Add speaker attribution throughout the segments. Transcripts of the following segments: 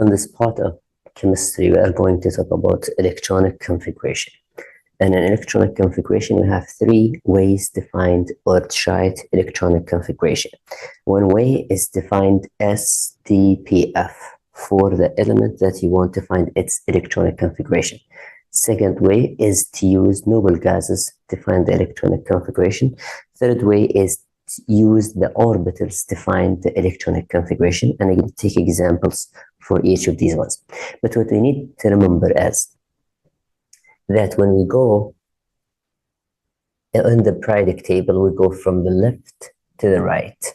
Speaker 1: On this part of chemistry, we are going to talk about electronic configuration. And in electronic configuration, we have three ways defined or tried electronic configuration. One way is defined STPF for the element that you want to find its electronic configuration. Second way is to use noble gases to find the electronic configuration. Third way is to use the orbitals to find the electronic configuration. And I'm going to take examples for each of these ones. But what we need to remember is that when we go in the periodic table, we go from the left to the right.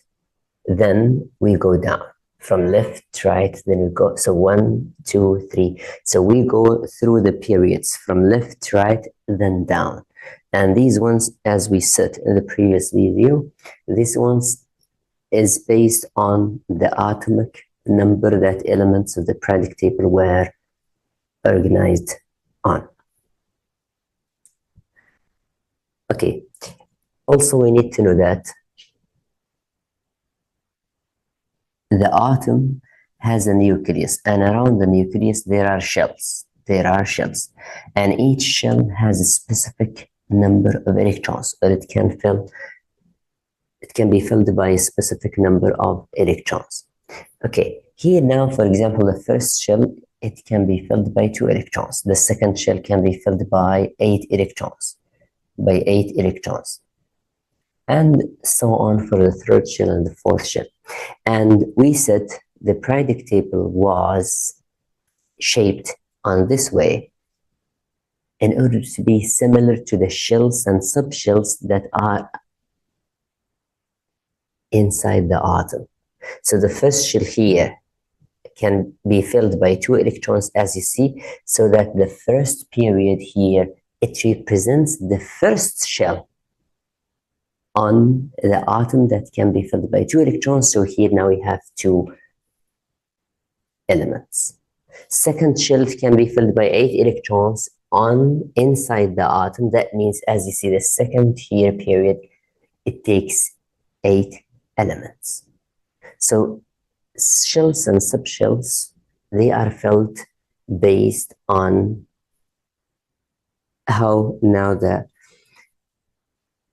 Speaker 1: Then we go down from left to right, then we go, so 1, 2, 3. So we go through the periods from left to right, then down. And these ones, as we said in the previous video, this ones is based on the atomic number that elements of the periodic table were organized on. Okay, also we need to know that the atom has a nucleus, and around the nucleus there are shells. And each shell has a specific number of electrons, or it can be filled by a specific number of electrons. Okay, here now, for example, the first shell, it can be filled by 2 electrons. The second shell can be filled by 8 electrons. And so on for the third shell and the fourth shell. And we said the periodic table was shaped on this way in order to be similar to the shells and subshells that are inside the atom. So the first shell here can be filled by 2 electrons, as you see, so that the first period here, it represents the first shell on the atom that can be filled by 2 electrons. So here now we have 2 elements. Second shell can be filled by 8 electrons on inside the atom. That means, as you see, the second here period, it takes 8 elements. So shells and subshells, they are filled based on how now the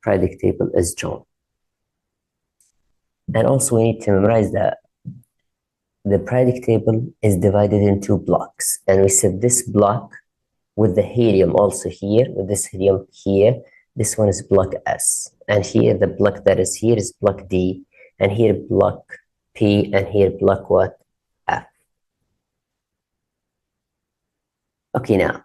Speaker 1: periodic table is drawn. And also we need to memorize that the periodic table is divided into blocks. And we said this block with the helium also here, with this helium here, this one is block S. And here the block that is here is block D. And here block P, and here block what? F. Okay, now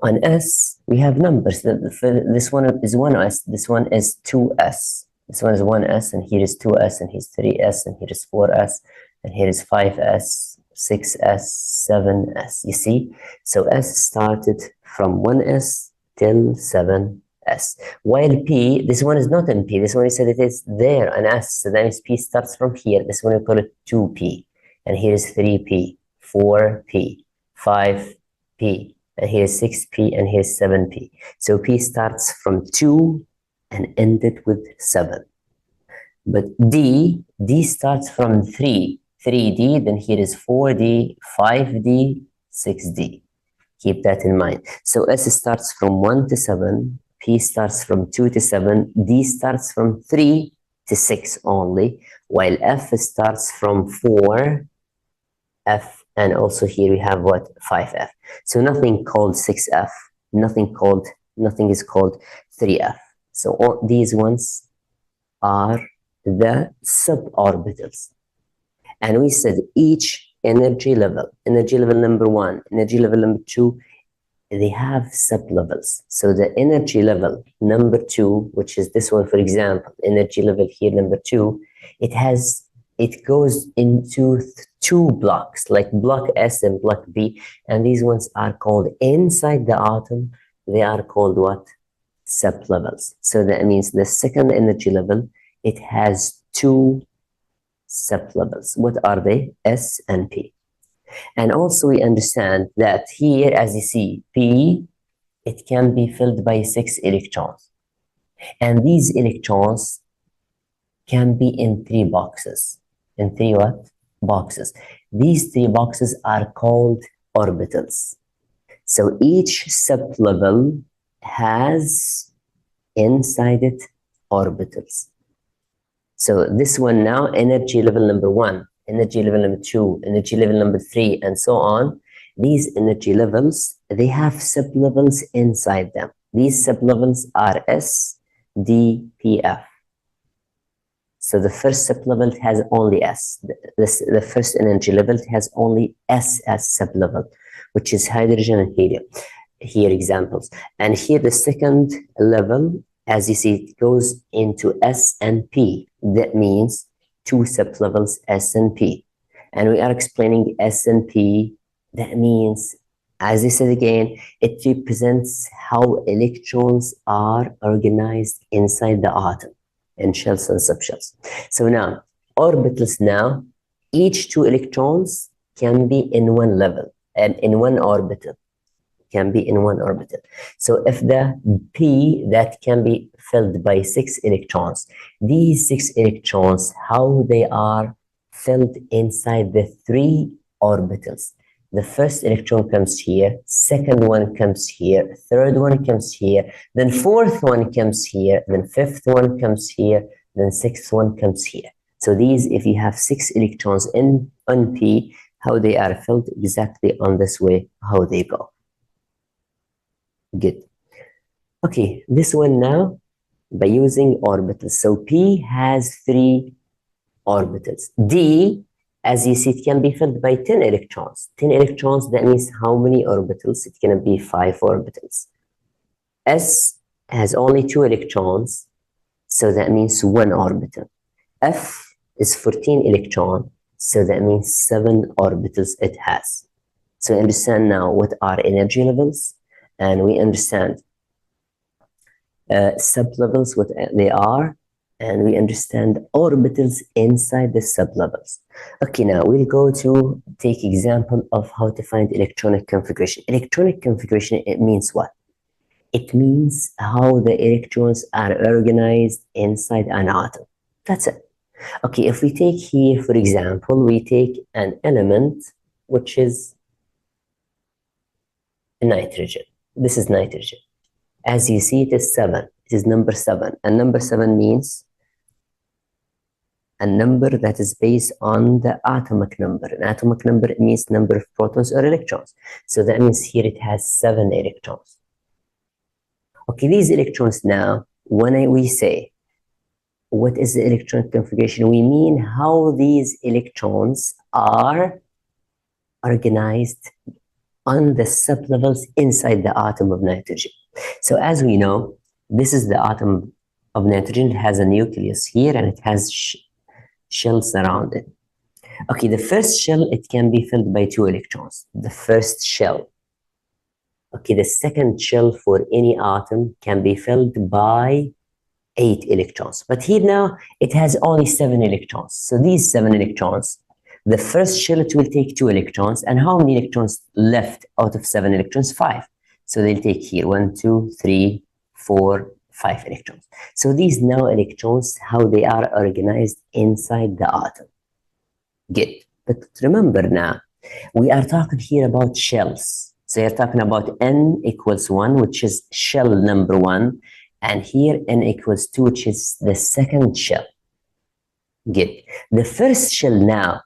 Speaker 1: on S, we have numbers. This one is 1S, this one is 2S. This one is 1S, and here is 2S, and here's 3S, and here is 4S, and here is 5S, 6S, 7S. You see? So S started from 1S till 7S. While P, this one is not in P. This one, we said it is there on S. So that means P starts from here. This one we call it 2P. And here is 3P, 4P, 5P. And here's 6P, and here's 7P. So P starts from 2 and ended with 7. But D starts from 3, 3D, then here is 4D, 5D, 6D. Keep that in mind. So S starts from 1 to 7, P starts from 2 to 7, D starts from 3 to 6 only, while F starts from 4, F, and also here we have what? 5F. So nothing called 6F, nothing is called 3F. So all these ones are the suborbitals. And we said each energy level number 1, energy level number 2, they have sublevels. So the energy level number 2, which is this one, for example, energy level here number 2, it goes into 2 blocks, like block S and block B, and these ones are called inside the atom. They are called what? Sublevels. So that means the second energy level, it has 2 sublevels. What are they? S and P. And also we understand that here, as you see, P, it can be filled by 6 electrons. And these electrons can be in 3 boxes. In 3 what? boxes. These 3 boxes are called orbitals. So each sublevel has inside it orbitals. So this one now, energy level number 1, energy level number 2, energy level number 3, and so on. These energy levels, they have sublevels inside them. These sublevels are S, D, P, F. So the first sublevel has only S. The first energy level has only S as sublevel, which is hydrogen and helium. Here examples. And here the second level, as you see, it goes into S and P. That means 2 sublevels S and P. And we are explaining S and P. That means, as I said again, it represents how electrons are organized inside the atom in shells and subshells. So now, orbitals now, each 2 electrons can be in one level and in one orbital. Can be in one orbital. So if the P, that can be filled by 6 electrons, these 6 electrons, how they are filled inside the 3 orbitals. The first electron comes here, second one comes here, third one comes here, then fourth one comes here, then fifth one comes here, then sixth one comes here. So these, if you have 6 electrons on P, how they are filled exactly on this way, how they go. Good. Okay, this one now, by using orbitals. So P has 3 orbitals. D, as you see, it can be filled by 10 electrons. 10 electrons, that means how many orbitals? It can be 5 orbitals. S has only 2 electrons, so that means 1 orbital. F is 14 electrons, so that means 7 orbitals it has. So understand now what are energy levels, and we understand sublevels, what they are, and we understand orbitals inside the sublevels. Okay, now we'll go to take example of how to find electronic configuration. Electronic configuration, it means what? It means how the electrons are organized inside an atom. That's it. Okay, if we take here, for example, we take an element which is nitrogen. This is nitrogen. As you see, it is 7. It is number 7. And number 7 means a number that is based on the atomic number. An atomic number means number of protons or electrons. So that means here it has 7 electrons. Okay, these electrons now, when we say, what is the electronic configuration? We mean how these electrons are organized on the sublevels inside the atom of nitrogen. So as we know, this is the atom of nitrogen. It has a nucleus here and it has shells around it. Okay, the first shell, it can be filled by 2 electrons. The first shell. Okay, the second shell for any atom can be filled by 8 electrons. But here now, it has only 7 electrons. So these 7 electrons, the first shell, it will take 2 electrons. And how many electrons left out of 7 electrons? 5. So they'll take here 1, 2, 3, 4, 5 electrons. So these now electrons, how they are organized inside the atom. Good. But remember now, we are talking here about shells. So you're talking about n equals 1, which is shell number 1. And here n equals 2, which is the second shell. Good. The first shell now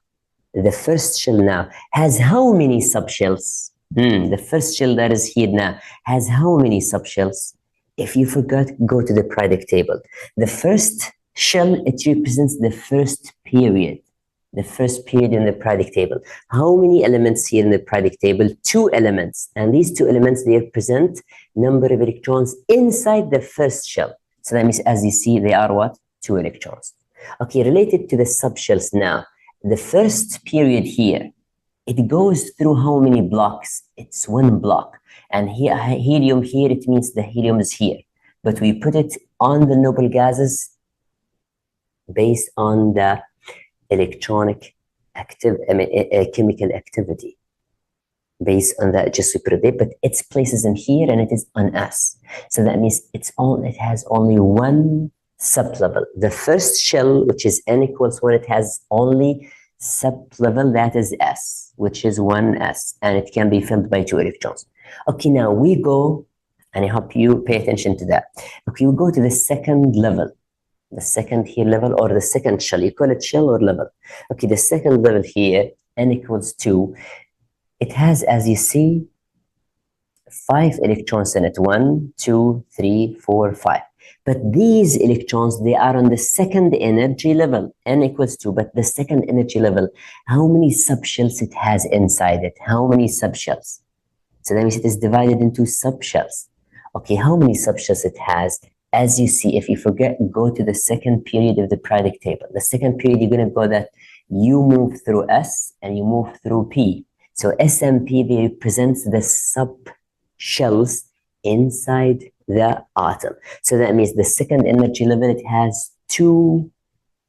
Speaker 1: has how many subshells? The first shell that is here now has how many subshells? If you forgot, go to the periodic table. The first shell, it represents the first period. The first period in the periodic table. How many elements here in the periodic table? 2 elements. And these 2 elements, they represent number of electrons inside the first shell. So that means, as you see, they are what? 2 electrons. Okay, related to the subshells now. The first period here, it goes through how many blocks? It's 1 block. And here, helium here, it means the helium is here. But we put it on the noble gases based on the electronic chemical activity. Based on that, just we put it there, but its place is in here and it is on S. So that means it has only 1 sublevel. The first shell, which is n equals 1, it has only sublevel that is S, which is 1s, and it can be filled by 2 electrons. Okay, now we go, and I hope you pay attention to that. Okay, we go to the second level, the second here level, or the second shell. You call it shell or level. Okay, the second level here, n equals 2. It has, as you see, 5 electrons in it. 1, 2, 3, 4, 5. But these electrons, they are on the second energy level, n equals 2, but the second energy level, how many subshells it has inside it? How many subshells? So that means it is divided into subshells. Okay, how many subshells it has? As you see, if you forget, go to the second period of the periodic table. The second period, you're going to go that you move through S and you move through P. So S and P, they represent the subshells inside the atom. So that means the second energy level, it has 2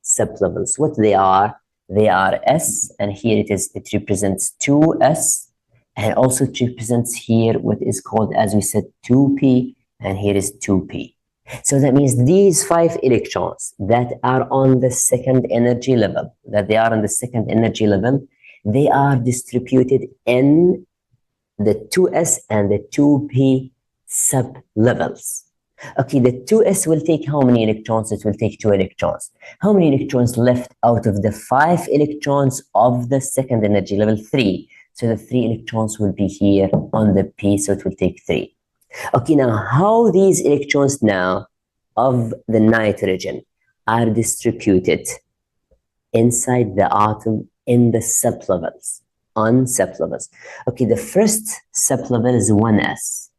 Speaker 1: sublevels. What they are S, and here it represents 2s, and also it represents here what is called, as we said, 2p, and here is 2p. So that means these 5 electrons that are on the second energy level, they are distributed in the 2s and the 2p sublevels. Okay, the 2s will take how many electrons? It will take 2 electrons. How many electrons left out of the 5 electrons of the second energy level? 3. So the 3 electrons will be here on the p, so it will take 3. Okay, now how these electrons now of the nitrogen are distributed inside the atom in the sublevels, on sublevels. Okay, the first sublevel is 1s,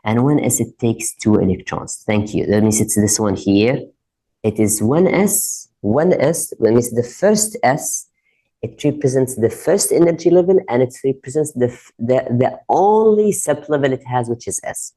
Speaker 1: and 1s, it takes 2 electrons. Thank you. That means it's this one here. It is 1s, that means the first s, it represents the first energy level, and it represents the only sublevel it has, which is S.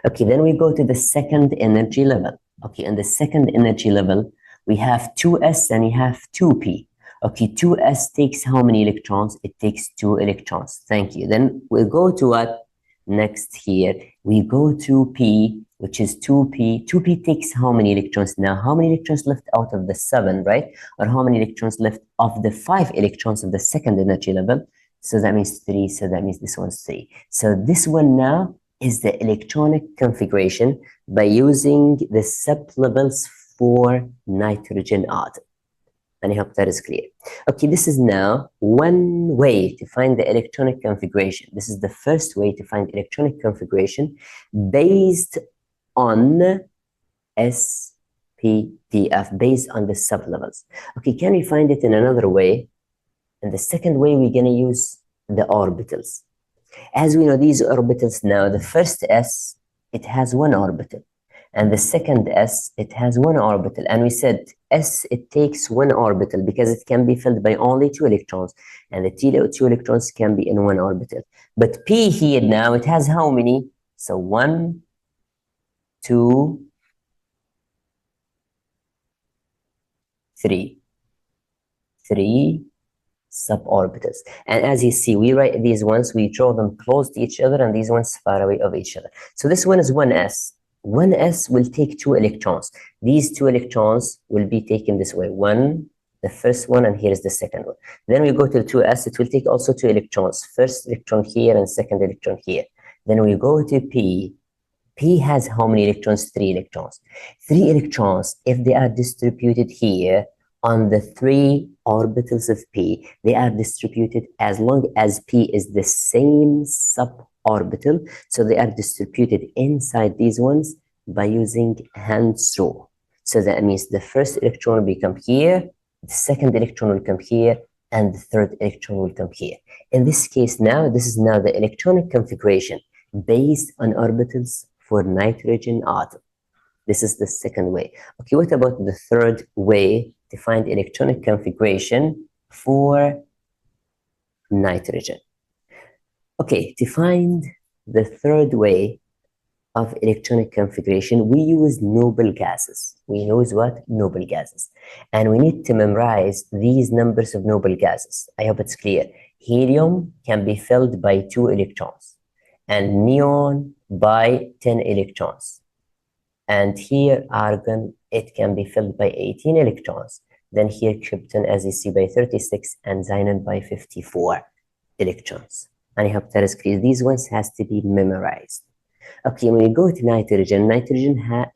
Speaker 1: Okay, then we go to the second energy level. Okay, in the second energy level, we have 2s and we have 2p. Okay, 2s takes how many electrons? It takes 2 electrons. Thank you. Then we'll go to what? Next here, we go to P, which is 2p. 2p takes how many electrons now? How many electrons left out of the 7, right? Or how many electrons left of the 5 electrons of the second energy level? So that means 3. So that means this one's 3. So this one now is the electronic configuration by using the sublevels for nitrogen atom. And I hope that is clear. Okay, this is now one way to find the electronic configuration. This is the first way to find electronic configuration based on SPDF, based on the sublevels. Okay, can we find it in another way? In the second way, we're going to use the orbitals. As we know, these orbitals now, the first S, it has 1 orbital. And the second S, it has 1 orbital. And we said S, it takes 1 orbital because it can be filled by only 2 electrons. And the 2 electrons can be in 1 orbital. But P here now, it has how many? So 1, 2, 3. 3 suborbitals. And as you see, we write these ones, we draw them close to each other, and these ones far away of each other. So this one is 1s. 1s will take 2 electrons. These 2 electrons will be taken this way. 1, the first one, and here is the second one. Then we go to the 2s, it will take also 2 electrons. First electron here and second electron here. Then we go to P. P has how many electrons? 3 electrons. 3 electrons, if they are distributed here on the 3 orbitals of P, they are distributed as long as P is the same suborbital. So they are distributed inside these ones by using Hand's rule. So that means the first electron will come here, the second electron will come here, and the third electron will come here. In this case now, this is now the electronic configuration based on orbitals for nitrogen atom. This is the second way. Okay, what about the third way to find electronic configuration for nitrogen? Okay, to find the third way of electronic configuration, we use noble gases. We use what? Noble gases. And we need to memorize these numbers of noble gases. I hope it's clear. Helium can be filled by 2 electrons, and neon by 10 electrons. And here, argon, it can be filled by 18 electrons. Then here krypton, as you see, by 36 and xenon by 54 electrons. I hope that is clear. These ones has to be memorized. Okay, when you go to nitrogen, nitrogen has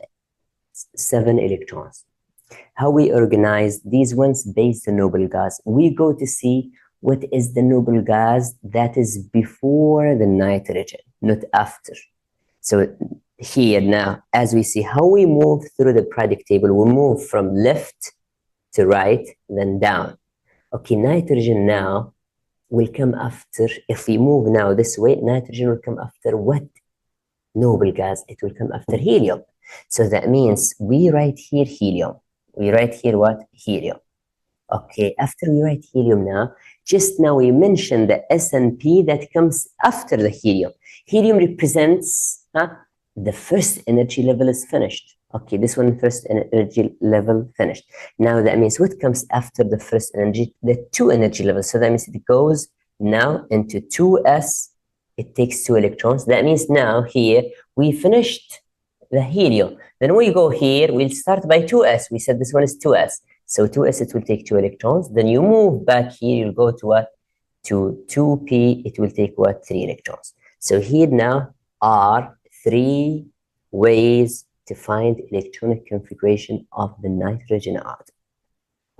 Speaker 1: 7 electrons. How we organize these ones based on noble gas. We go to see what is the noble gas that is before the nitrogen, not after. So here now, as we see how we move through the periodic table, we move from left to right, then down. Okay, nitrogen now will come after, if we move now this way, nitrogen will come after what noble gas? It will come after helium. So that means we write here helium. We write here what? Helium. Okay, after we write helium now, just now we mentioned the S and P that comes after the helium. Helium represents the first energy level is finished. Okay, this one first energy level finished. Now that means what comes after the first energy? The 2 energy levels. So that means it goes now into 2s. It takes 2 electrons. That means now here we finished the helium. Then we go here, we'll start by 2s. We said this one is 2s. So 2s, it will take 2 electrons. Then you move back here, you'll go to what? To 2p, it will take what? 3 electrons. So here now are 3 ways to find electronic configuration of the nitrogen atom.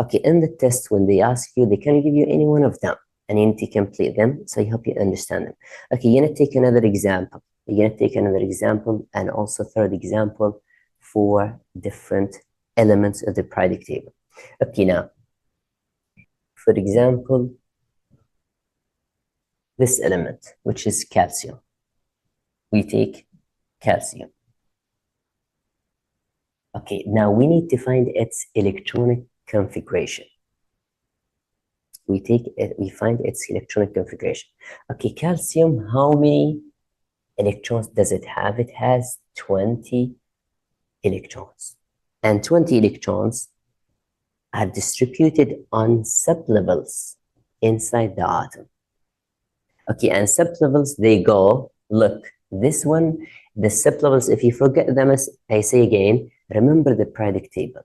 Speaker 1: Okay, in the test, when they ask you, they can give you any one of them and you need to complete them. So I hope you understand them. Okay, you're gonna take another example. You're gonna take another example and also third example for different elements of the periodic table. Okay, now, for example, this element, which is calcium. We take calcium. Okay, now we need to find its electronic configuration. We find its electronic configuration. Okay, calcium, how many electrons does it have? It has 20 electrons. And 20 electrons are distributed on sublevels inside the atom. Okay, and sublevels, they go, look, this one, the sublevels, if you forget them, as I say again, remember the periodic table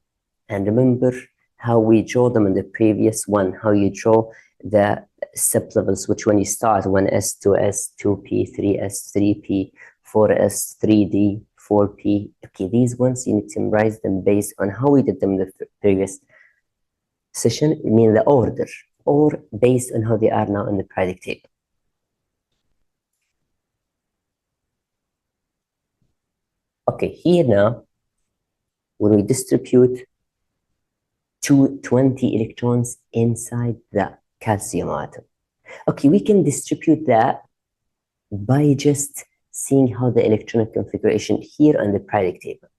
Speaker 1: and remember how we draw them in the previous one, how you draw the sublevels, which when you start 1s, 2s, 2p, 3s, 3p, 4s, 3d, 4p. Okay, these ones you need to memorize them based on how we did them in the previous session, I mean the order, or based on how they are now in the periodic table. Okay, here now, when we distribute 20 electrons inside the calcium atom. Okay, we can distribute that by just seeing how the electronic configuration here on the periodic table.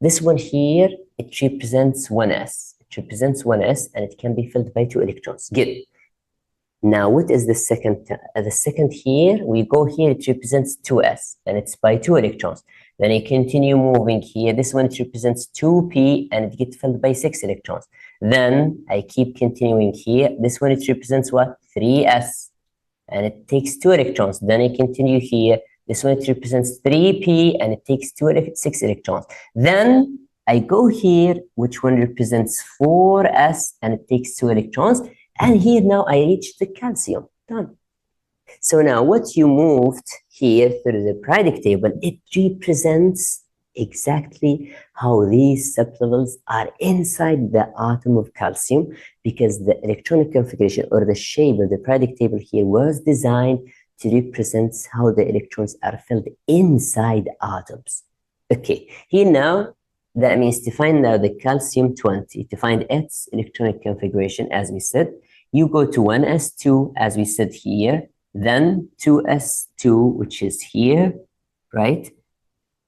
Speaker 1: This one here, it represents 1s. It represents 1s and it can be filled by 2 electrons. Good. Now, what is the second? The second here, we go here, it represents 2s and it's by 2 electrons. Then you continue moving here. This one, it represents 2p and it gets filled by 6 electrons. Then I keep continuing here. This one, it represents what? 3s and it takes 2 electrons. Then I continue here. This one, it represents 3p and it takes 6 electrons. Then I go here, which one represents 4s and it takes 2 electrons. And here now I reach the calcium. Done. So now what you moved here through the periodic table, it represents exactly how these sublevels are inside the atom of calcium, because the electronic configuration or the shape of the periodic table here was designed to represent how the electrons are filled inside atoms. Okay, here now, that means to find out the calcium 20, to find its electronic configuration, as we said, you go to 1s2, as we said here, then 2s2, which is here, right?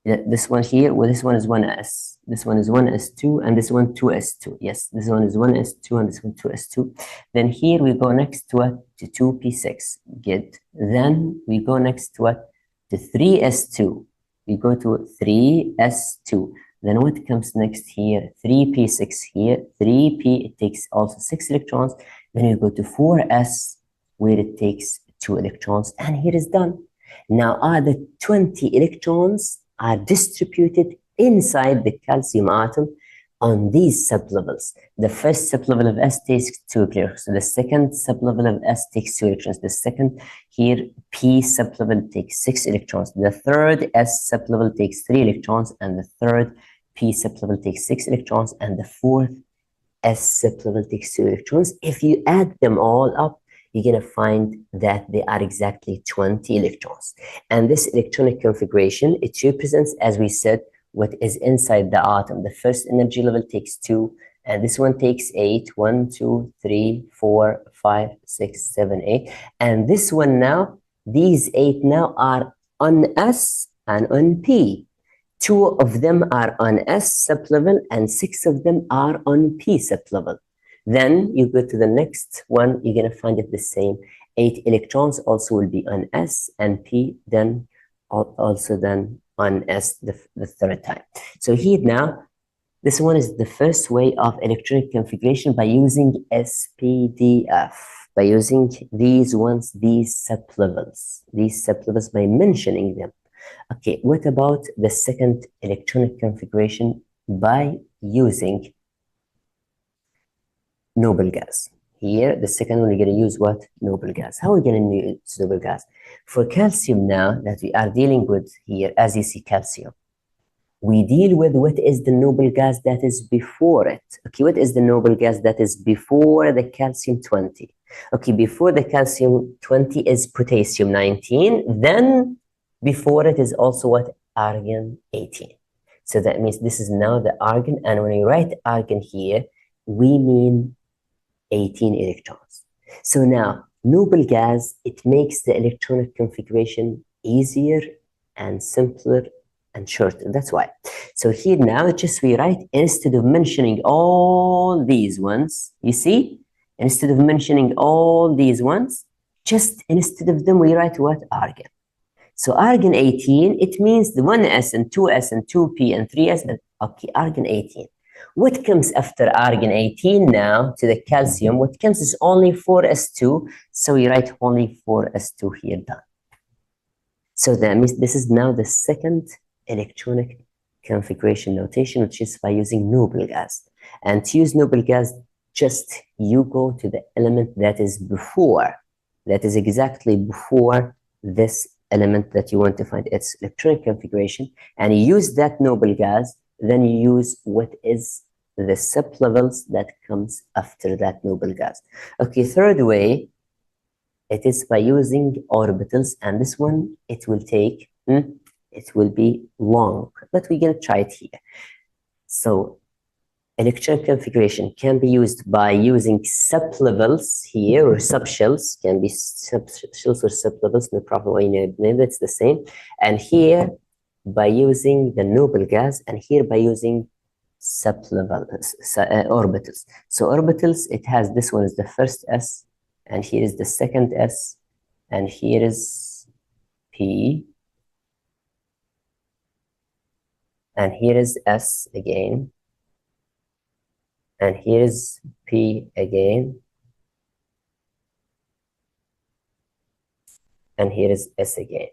Speaker 1: This one here, well, this one is 1s. This one is 1s2, and this one 2s2. Yes, this one is 1s2, and this one 2s2. Then here we go next to what? To 2p6. Good. Then we go next to what? To 3s2. We go to 3s2. Then what comes next here? 3p6 here. 3p, it takes also 6 electrons. Then you go to 4s, where it takes 2 electrons, and here is done. Now, the 20 electrons are distributed inside the calcium atom on these sublevels. The first sublevel of S takes 2 electrons. The second sublevel of S takes 2 electrons. The second here P sublevel takes 6 electrons. The third S sublevel takes 3 electrons, and the third P sublevel takes 6 electrons, and the fourth S sublevel takes 2 electrons. If you add them all up, you're going to find that they are exactly 20 electrons. And this electronic configuration, it represents, as we said, what is inside the atom. The first energy level takes 2, and this one takes 8. 1, 2, 3, 4, 5, 6, 7, 8. And this one now, these 8 now are on S and on P. 2 of them are on S sublevel and 6 of them are on P sublevel. Then you go to the next one, you're going to find it the same. 8 electrons also will be on S and P, then also then on S the third time. So here now, this one is the first way of electronic configuration by using SPDF, by using these ones, these sublevels by mentioning them. Okay, what about the second electronic configuration by using noble gas? Here, the second one, we're going to use what? Noble gas. How are we going to use noble gas? For calcium now that we are dealing with here, as you see calcium, we deal with what is the noble gas that is before it. Okay, what is the noble gas that is before the calcium 20? Okay, before the calcium 20 is potassium 19, then before it is also what? Argon 18. So that means this is now the argon, and when you write argon here, we mean 18 electrons. So now, noble gas, it makes the electronic configuration easier and simpler and shorter. That's why. So here now, just we write, instead of mentioning all these ones, you see, instead of mentioning all these ones, just instead of them, we write what? Argon. So argon 18, it means the 1s and 2s and 2p and 3s, and okay, argon 18. What comes after argon 18 now to the calcium? What comes is only 4s2, so we write only 4s2 here, done. So that means this is now the second electronic configuration notation, which is by using noble gas. And to use noble gas, just you go to the element that is before, that is exactly before this element that you want to find its electronic configuration, and you use that noble gas. Then you use what is the sublevels that comes after that noble gas. Okay, third way, it is by using orbitals, and this one, it will take, it will be long, but we're going to try it here. So electronic configuration can be used by using sublevels here, or subshells, can be subshells or sublevels, no problem, maybe it's the same. And here, by using the noble gas, and here by using sublevels, orbitals. So orbitals, it has, this one is the first S, and here is the second S, and here is P, and here is S again, and here is P again, and here is S again.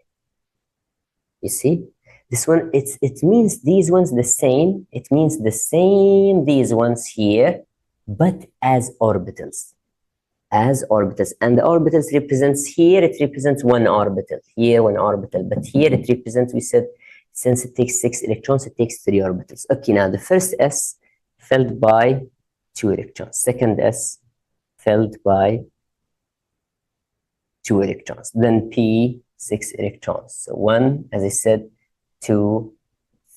Speaker 1: You see? This one, it means these ones the same. It means the same, these ones here, but as orbitals. As orbitals. And the orbitals represents here, it represents one orbital. Here, one orbital. But here it represents, we said, since it takes 6 electrons, it takes 3 orbitals. Okay, now the first S filled by 2 electrons. Second S filled by 2 electrons. Then P, 6 electrons. So 1, as I said, 2,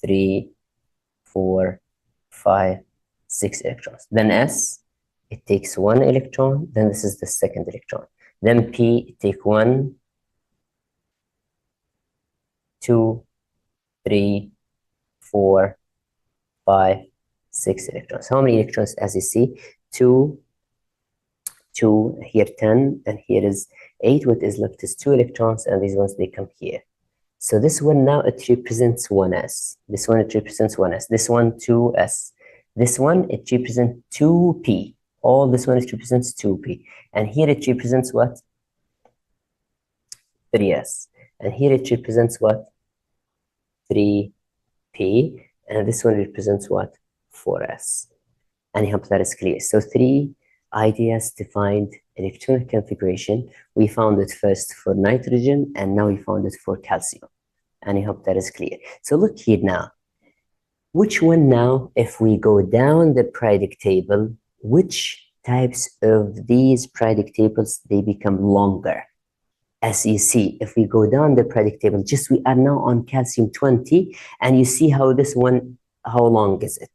Speaker 1: 3, 4, 5, 6 electrons. Then S, it takes 1 electron. Then this is the second electron. Then P, it takes 1, 2, 3, 4, 5, 6 electrons. How many electrons? As you see, 2, here 10, and here is 8. What is left is 2 electrons, and these ones, they come here. So this one now, it represents 1s. This one, it represents 1s. This one, 2s. This one, it represents 2p. All this one, it represents 2p. And here it represents what? 3s. And here it represents what? 3p. And this one represents what? 4s. And I hope that is clear. So 3 ideas to find electronic configuration. We found it first for nitrogen, and now we found it for calcium. And I hope that is clear. So look here now. Which one now, if we go down the periodic table, which types of these periodic tables, they become longer? As you see, if we go down the periodic table, just we are now on calcium 20, and you see how this one, how long is it?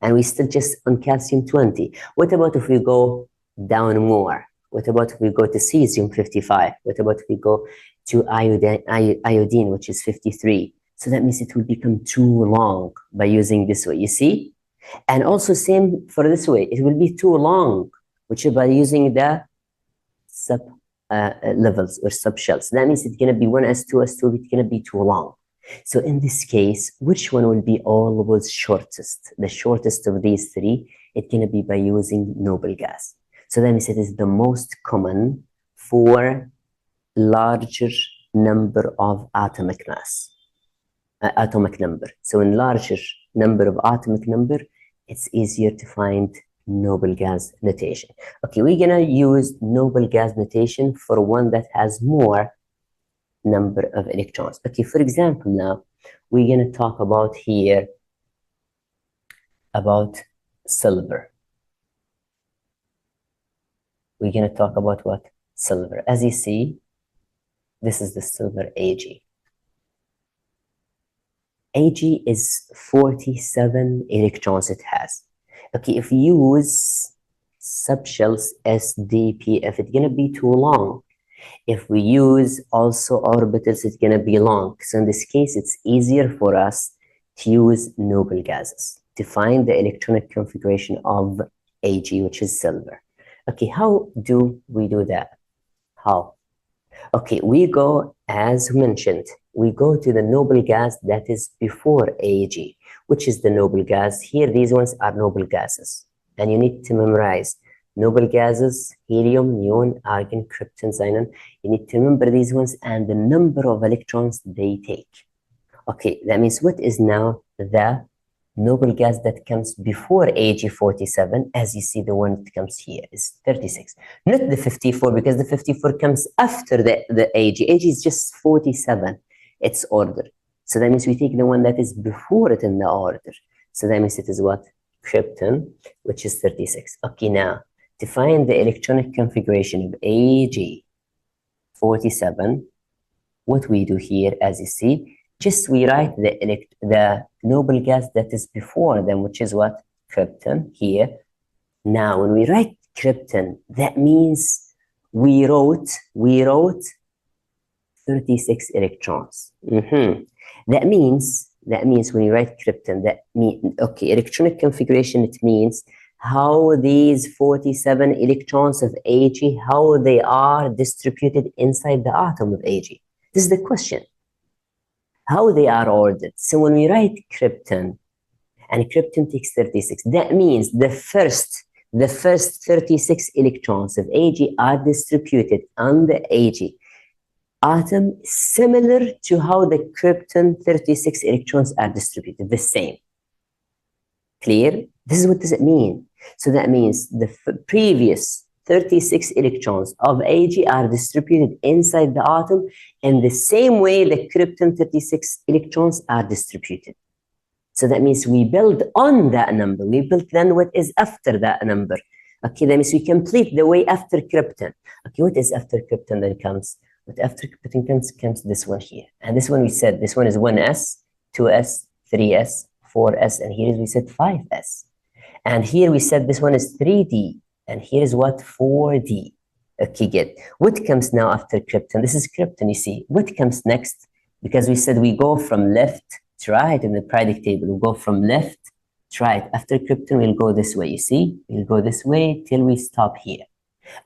Speaker 1: And we still just on calcium 20. What about if we go down more? What about if we go to cesium 55? What about if we go to iodine, which is 53? So that means it will become too long by using this way, you see? And also same for this way, it will be too long, which is by using the sub levels or subshells. That means it's going to be 1s, 2s, 2, it's going to be too long. So in this case, which one will be always shortest? The shortest of these three, it's going to be by using noble gas. So that means it is the most common for larger number of atomic mass, atomic number. So in larger number of atomic number, it's easier to find noble gas notation. Okay, we're going to use noble gas notation for one that has more number of electrons. Okay, for example, now we're going to talk about here about silver. We're going to talk about what? Silver. As you see, this is the silver Ag. Ag is 47 electrons it has. Okay, if you use subshells SDPF, it's going to be too long. If we use also orbitals, it's going to be long. So in this case, it's easier for us to use noble gases to find the electronic configuration of Ag, which is silver. Okay, how do we do that? How? Okay, we go, as mentioned, we go to the noble gas that is before Ag, which is the noble gas. Here, these ones are noble gases. And you need to memorize noble gases: helium, neon, argon, krypton, xenon. You need to remember these ones and the number of electrons they take. Okay, that means what is now the noble gas that comes before Ag47? As you see, the one that comes here is 36. Not the 54, because the 54 comes after the Ag. Ag is just 47, its order. So that means we take the one that is before it in the order. So that means it is what? Krypton, which is 36. Okay, now, to find the electronic configuration of Ag47, what we do here, as you see, just we write the noble gas that is before them, which is what? Krypton here. Now, when we write krypton, that means we wrote 36 electrons. That means when you write krypton, that means, okay, electronic configuration, it means how these 47 electrons of Ag, how they are distributed inside the atom of Ag. This is the question. How they are ordered. So when we write krypton, and krypton takes 36, that means the first 36 electrons of Ag are distributed on the Ag atom similar to how the krypton 36 electrons are distributed, the same. Clear? This is what does it mean. So that means the previous 36 electrons of Ag are distributed inside the atom in the same way the krypton 36 electrons are distributed. So that means we build on that number. We build then what is after that number. Okay, that means we complete the way after krypton. Okay, what is after krypton then comes? What after krypton comes this one here. And this one we said, this one is 1s, 2s, 3s, 4s, and here is we said 5s. And here we said this one is 3d. And here is what? 4D. Okay, good. What comes now after krypton? This is krypton, you see. What comes next? Because we said we go from left to right in the periodic table. We go from left to right. After krypton, we'll go this way, you see? We'll go this way till we stop here.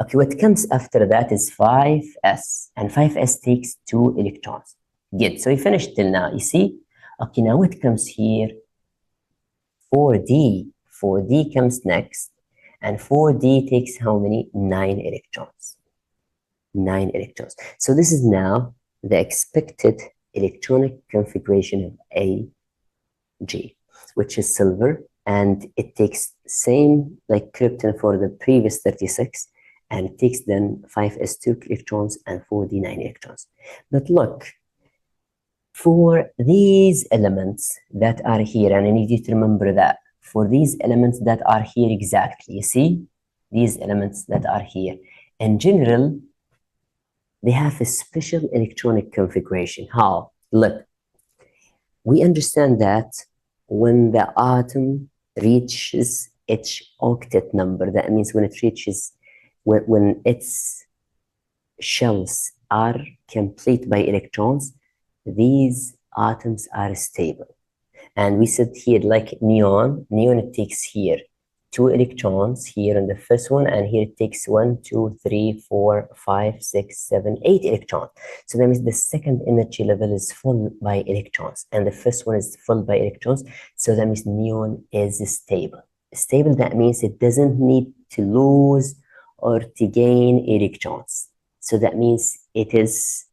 Speaker 1: Okay, what comes after that is 5s. And 5s takes 2 electrons. Good. So we finished till now, you see? Okay, now what comes here? 4D. 4D comes next. And 4D takes how many? 9 electrons. 9 electrons. So this is now the expected electronic configuration of Ag, which is silver and it takes same like krypton for the previous 36, and it takes then 5s2 electrons and 4d9 electrons. But look, for these elements that are here, and I need you to remember that, for these elements that are here exactly, you see, these elements that are here, in general, they have a special electronic configuration. How? Look, we understand that when the atom reaches its octet number, that means when it reaches, when its shells are complete by electrons, these atoms are stable. And we said here, like neon, it takes here 2 electrons here in the first one, and here it takes 1, 2, 3, 4, 5, 6, 7, 8 electrons. So that means the second energy level is full by electrons, and the first one is full by electrons. So that means neon is stable. Stable, that means it doesn't need to lose or to gain electrons. So that means it is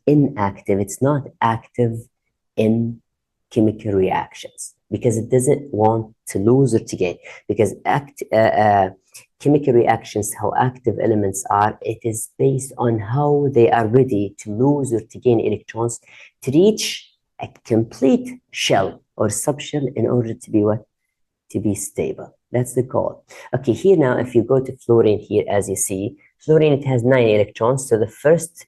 Speaker 1: inactive. It's not active in chemical reactions because it doesn't want to lose or to gain. Because chemical reactions, how active elements are, it is based on how they are ready to lose or to gain electrons to reach a complete shell or subshell in order to be what? To be stable. That's the goal. Okay, here now, if you go to fluorine here, as you see, fluorine, it has 9 electrons. So the first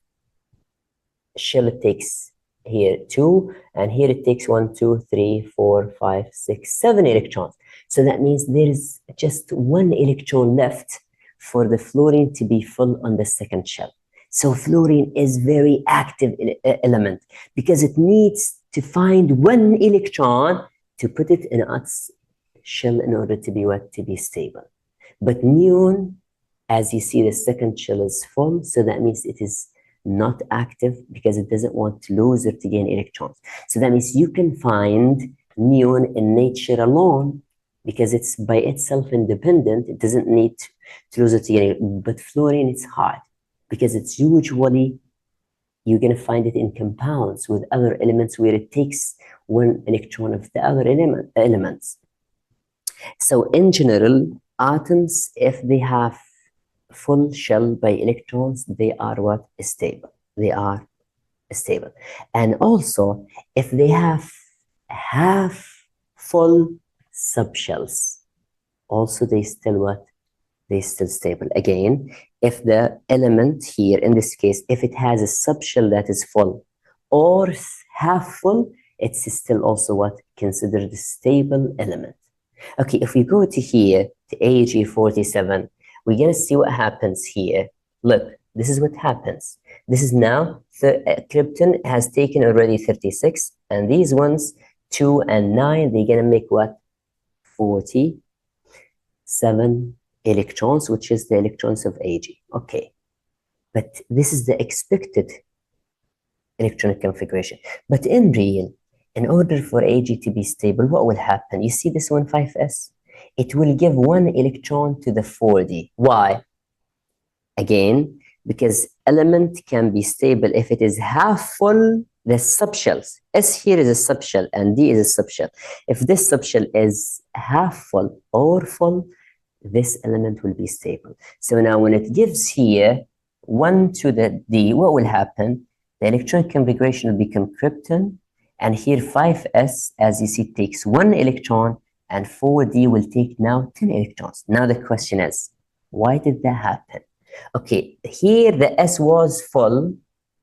Speaker 1: shell it takes here 2, and here it takes 1, 2, 3, 4, 5, 6, 7 electrons. So that means there is just 1 electron left for the fluorine to be full on the second shell. So fluorine is very active element because it needs to find 1 electron to put it in its shell in order to be what? To be stable. But neon, as you see, the second shell is full, so that means it is not active because it doesn't want to lose or to gain electrons. So that means you can find neon in nature alone because it's by itself independent. It doesn't need to lose or to gain. But fluorine, it's hard because it's usually, you're going to find it in compounds with other elements where it takes 1 electron of the other elements. So in general, atoms, if they have full shell by electrons, they are what? Stable. They are stable. And also, if they have half full subshells, also they still what? They still stable. Again, if the element here, in this case, if it has a subshell that is full or half full, it's still also what? Considered a stable element. Okay, if we go to here, to Ag47, we're going to see what happens here. Look, this is what happens. This is now, krypton has taken already 36, and these ones, 2 and 9, they're going to make what? 47 electrons, which is the electrons of Ag. Okay, but this is the expected electronic configuration. But in real, in order for Ag to be stable, what will happen? You see this one, 5s? It will give 1 electron to the 4d. Why? Again, because element can be stable if it is half full, the subshells. S here is a subshell and D is a subshell. If this subshell is half full or full, this element will be stable. So now when it gives here 1 to the D, what will happen? The electronic configuration will become krypton, and here 5s, as you see, takes 1 electron, and 4d will take now 10 electrons. Now the question is, why did that happen? Okay, here the S was full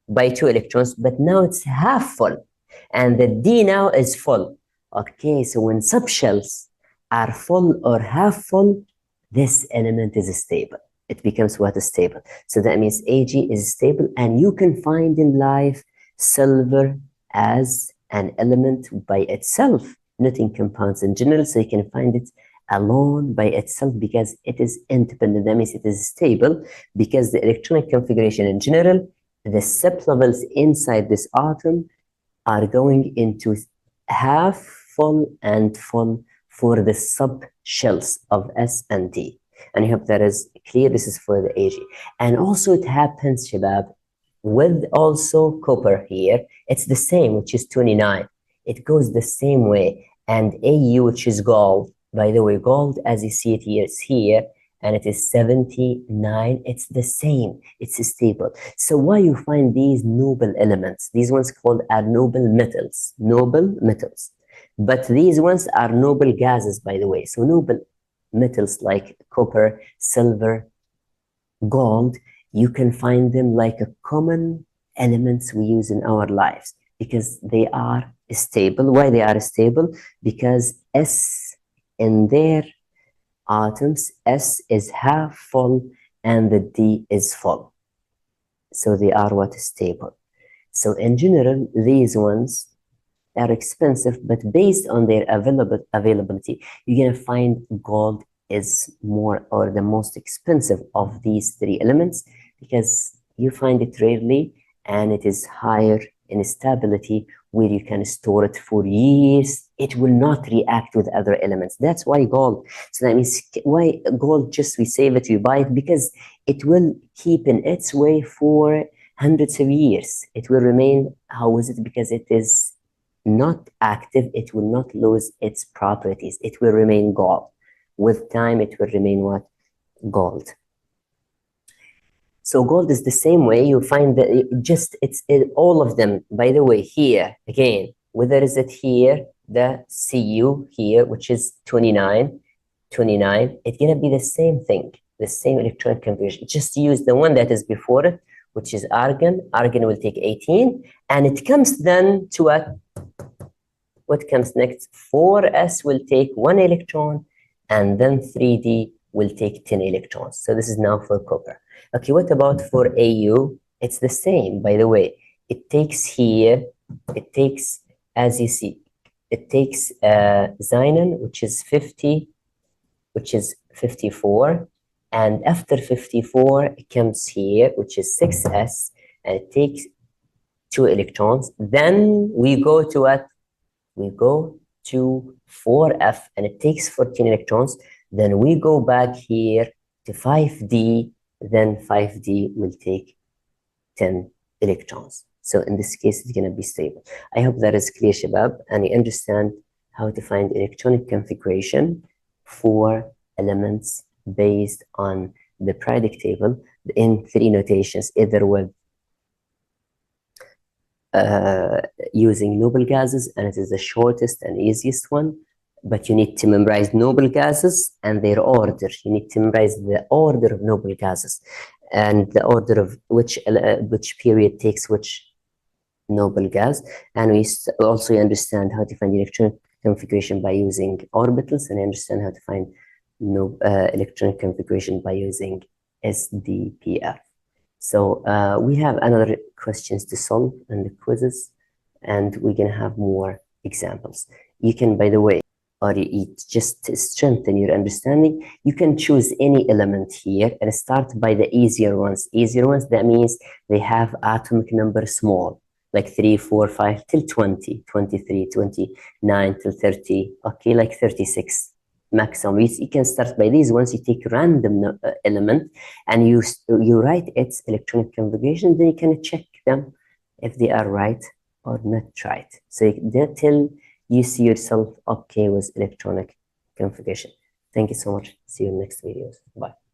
Speaker 1: by 2 electrons, but now it's half full, and the D now is full. Okay, so when subshells are full or half full, this element is stable. It becomes what is stable. So that means Ag is stable, and you can find in life silver as an element by itself, not in compounds in general. So you can find it alone by itself because it is independent. That means it is stable because the electronic configuration in general, the sublevels inside this atom are going into half full and full for the subshells of S and D. And I hope that is clear. This is for the Ag. And also it happens, Shabab, with also copper here. It's the same, which is 29. It goes the same way. And Au, which is gold, By the way, gold, as you see it here, is here, and it is 79. It's the same. It's stable. So why you find these noble elements? These ones called are noble metals. Noble metals. But these ones are noble gases, by the way. So noble metals like copper, silver, gold, you can find them like a common elements we use in our lives because they are stable. Why they are stable? Because S in their atoms, S is half full and the D is full. So they are what is stable. So in general, these ones are expensive, but based on their availability, you're gonna find gold is more or the most expensive of these three elements because you find it rarely and it is higher in stability where you can store it for years. It will not react with other elements. That's why gold. So that means why gold, just we save it, we buy it because it will keep in its way for hundreds of years. It will remain, how is it? Because it is not active, it will not lose its properties. It will remain gold. With time, it will remain what? Gold. So gold is the same way. You find that all of them, by the way, here, again, whether is it here, the Cu here, which is 29, it's going to be the same thing, the same electronic configuration. Just use the one that is before it, which is argon. Argon will take 18, and it comes then to what comes next? 4s will take 1 electron, and then 3d will take 10 electrons. So this is now for copper. Okay, what about for Au? It's the same, by the way. It takes here, it takes, as you see, it takes xenon, which is 50, which is 54. And after 54, it comes here, which is 6s, and it takes 2 electrons. Then we go to what? We go to 4f, and it takes 14 electrons. Then we go back here to 5d, then 5d will take 10 electrons. So in this case, it's going to be stable. I hope that is clear, Shabab, and you understand how to find electronic configuration for elements based on the periodic table in 3 notations, either with using noble gases, and it is the shortest and easiest one, but you need to memorize noble gases and their order. You need to memorize the order of noble gases and the order of which period takes which noble gas. And we also understand how to find electronic configuration by using orbitals, and understand how to find electronic configuration by using SDPF. So we have another questions to solve in the quizzes, and we're going to have more examples. You can, by the way, or just to strengthen your understanding, you can choose any element here and start by the easier ones. Easier ones, that means they have atomic number small, like 3, 4, 5 till 20, 23, 29 till 30, okay, like 36 maximum. You can start by these ones. You take random element and you write its electronic configuration, then you can check them if they are right or not right. So till you see yourself okay with electronic configuration. Thank you so much. See you in next videos. Bye.